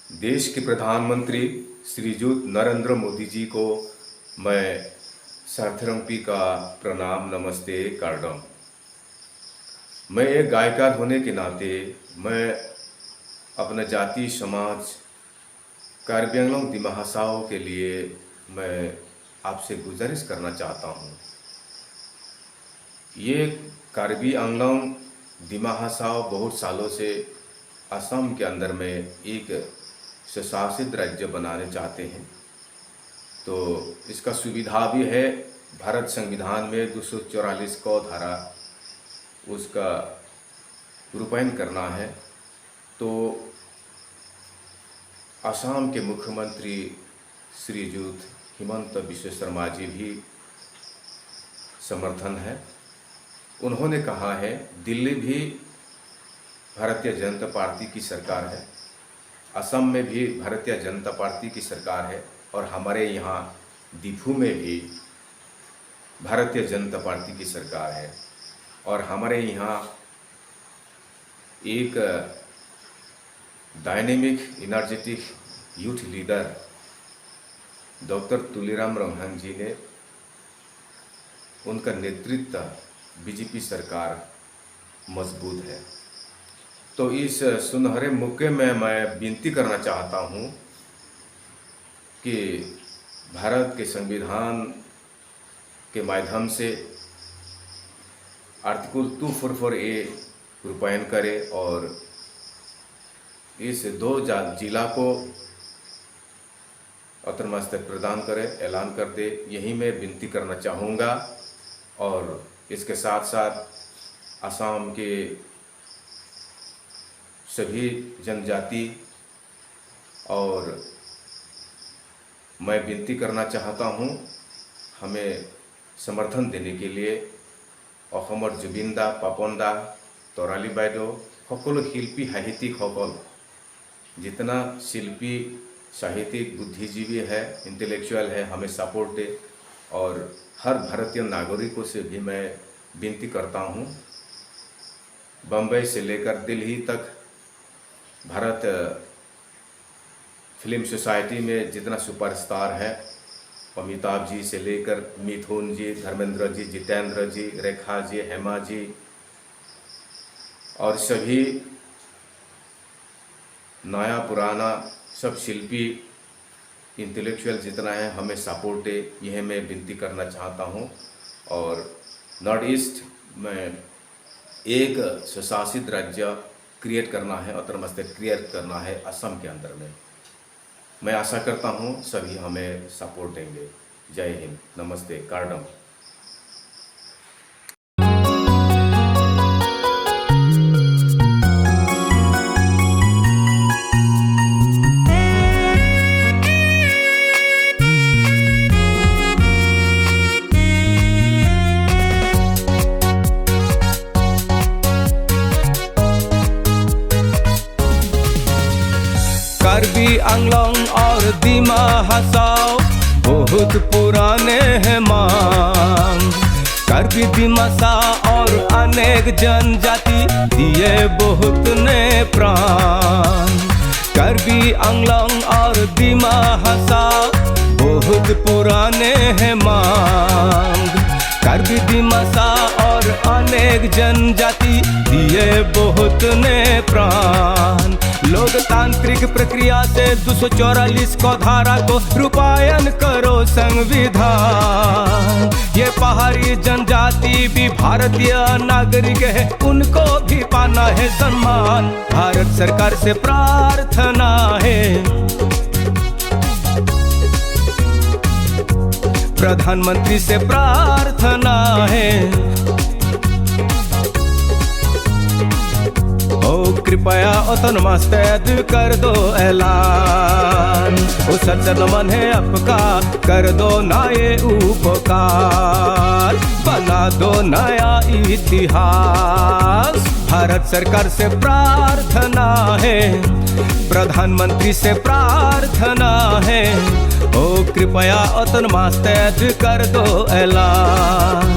देश के प्रधानमंत्री श्रीयुत नरेंद्र मोदी जी को मैं सार्थरंपी का प्रणाम नमस्ते कार्डम। मैं एक गायकार होने के नाते मैं अपने जाति समाज कार्बी आंगलोंग दिमा हासाओ के लिए मैं आपसे गुजारिश करना चाहता हूँ। ये कार्बी आंगलोंग दिमा हासाओ बहुत सालों से असम के अंदर में एक स्वशासित राज्य बनाने चाहते हैं। तो इसका सुविधा भी है, भारत संविधान में 244 को धारा उसका रूपायन करना है। तो असम के मुख्यमंत्री श्रीयुत हिमंत बिश्व शर्मा जी भी समर्थन है। उन्होंने कहा है दिल्ली भी भारतीय जनता पार्टी की सरकार है, असम में भी भारतीय जनता पार्टी की सरकार है और हमारे यहाँ दीफू में भी भारतीय जनता पार्टी की सरकार है। और हमारे यहाँ एक dynamic energetic youth leader doctor Tuliram Ranghang ji ने उनका नेतृत्व बीजेपी सरकार मजबूत है। तो इस सुनहरे मौके में मैं विनती करना चाहता हूँ कि भारत के संविधान के माध्यम से आर्टिकल 244A रूपायन करे और इस 2 जिला को अतर्मस्त प्रदान करे, ऐलान कर दे। यही मैं विनती करना चाहूँगा। और इसके साथ साथ असम के सभी जनजाति और मैं विनती करना चाहता हूँ हमें समर्थन देने के लिए। अहोमर जुबिंदा पापनदा तोराली बाइदो सकलो शिल्पी साहित्यिक सकल जितना शिल्पी साहित्यिक बुद्धिजीवी है, इंटेलेक्चुअल है, हमें सपोर्ट दे। और हर भारतीय नागरिकों से भी मैं विनती करता हूँ, बम्बई से लेकर दिल्ली तक भारत फिल्म सोसाइटी में जितना सुपरस्टार है, अमिताभ जी से लेकर मिथुन जी, धर्मेंद्र जी, जितेंद्र जी, रेखा जी, हेमा जी और सभी नया पुराना सब शिल्पी इंटेलेक्चुअल जितना है हमें सपोर्ट दे, यह मैं विनती करना चाहता हूँ। और नॉर्थ ईस्ट में एक स्वशासित राज्य क्रिएट करना है, अतर्मस्त क्रिएट करना है असम के अंदर में। मैं आशा करता हूँ सभी हमें सपोर्ट देंगे। जय हिंद, नमस्ते कार्डम। कार्बी आंगलोंग और दिमा हासाओ बहुत पुराने हैं मांग। कार्बी दिमासा और अनेक जनजाति दिए बहुत ने प्राण। कार्बी आंगलोंग और दिमा हासाओ बहुत पुराने हैं मांग। कार्बी दिमासा और अनेक जनजाति दिए बहुत ने प्राण। लोकतांत्रिक प्रक्रिया से 244 को धारा को रूपायन करो संविधान। ये पहाड़ी जनजाति भी भारतीय नागरिक है, उनको भी पाना है सम्मान। भारत सरकार से प्रार्थना है, प्रधानमंत्री से प्रार्थना है, कृपया ऑटोनमस कर दो ऐलान। ओ सज्जन मन है आपका, कर दो ना ये उपकार, बना दो नया इतिहास। भारत सरकार से प्रार्थना है, प्रधानमंत्री से प्रार्थना है, ओ कृपया ऑटोनमस कर दो ऐलान।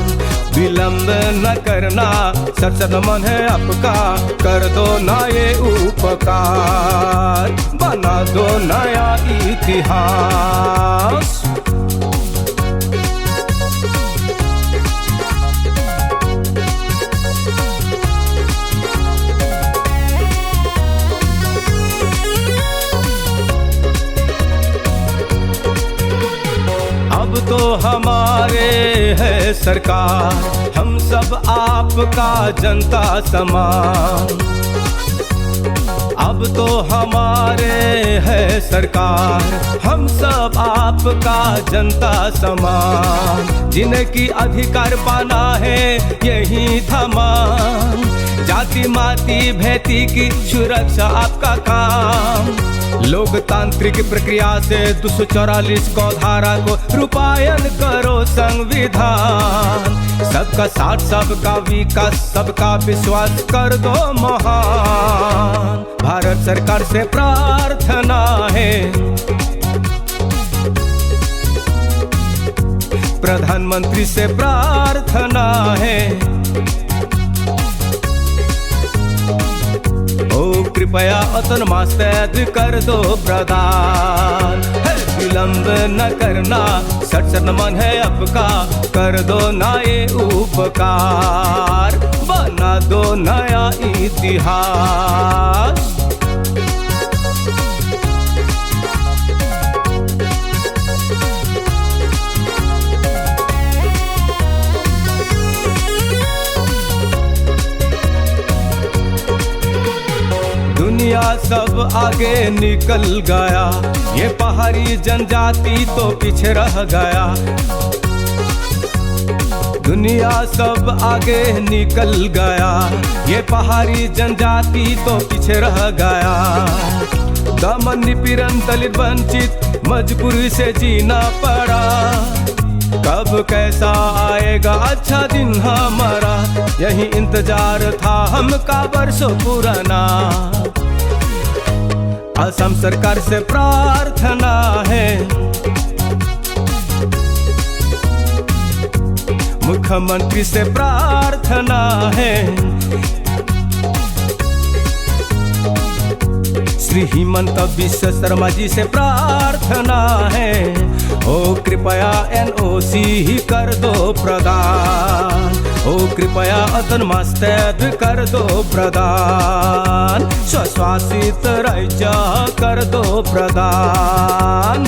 विलंब न करना, सज्जन मन है आपका, कर दो ना ये उपकार, बना दो नया इतिहास। अब तो हमारे है सरकार, हम सब आपका जनता समान। अब तो हमारे है सरकार, हम सब आपका जनता समान। जिनकी अधिकार पाना है यही थमान, जाति माती भेती की सुरक्षा आपका काम। लोकतांत्रिक प्रक्रिया से 244 को धारा को रूपायन करो संविधान। सबका साथ, सबका विकास, सबका विश्वास कर दो महान। भारत सरकार से प्रार्थना है, प्रधानमंत्री से प्रार्थना है, ओ कृपया अतनमास्तेद कर दो प्रदान। विलंब न करना, सट मन है आपका, कर दो ना ये उपकार, बना दो नया इतिहास। दुनिया सब आगे निकल गया, ये पहाड़ी जनजाति तो पीछे रह गया। दुनिया सब आगे निकल गया, ये पहाड़ी जनजाति तो पीछे रह गया। दमन निपीड़न दलित वंचित मजबूरी से जीना पड़ा। कब कैसा आएगा अच्छा दिन हमारा, यही इंतजार था हमका बरसों पुराना। असम सरकार से प्रार्थना है, मुख्यमंत्री से प्रार्थना है, श्री हिमंत बिश्व शर्मा जी से प्रार्थना है, ओ कृपया NOC ही कर दो प्रदान। ओ कृपया अतनमास्तेद कर दो प्रदान, स्वशासित राज्य कर दो प्रदान।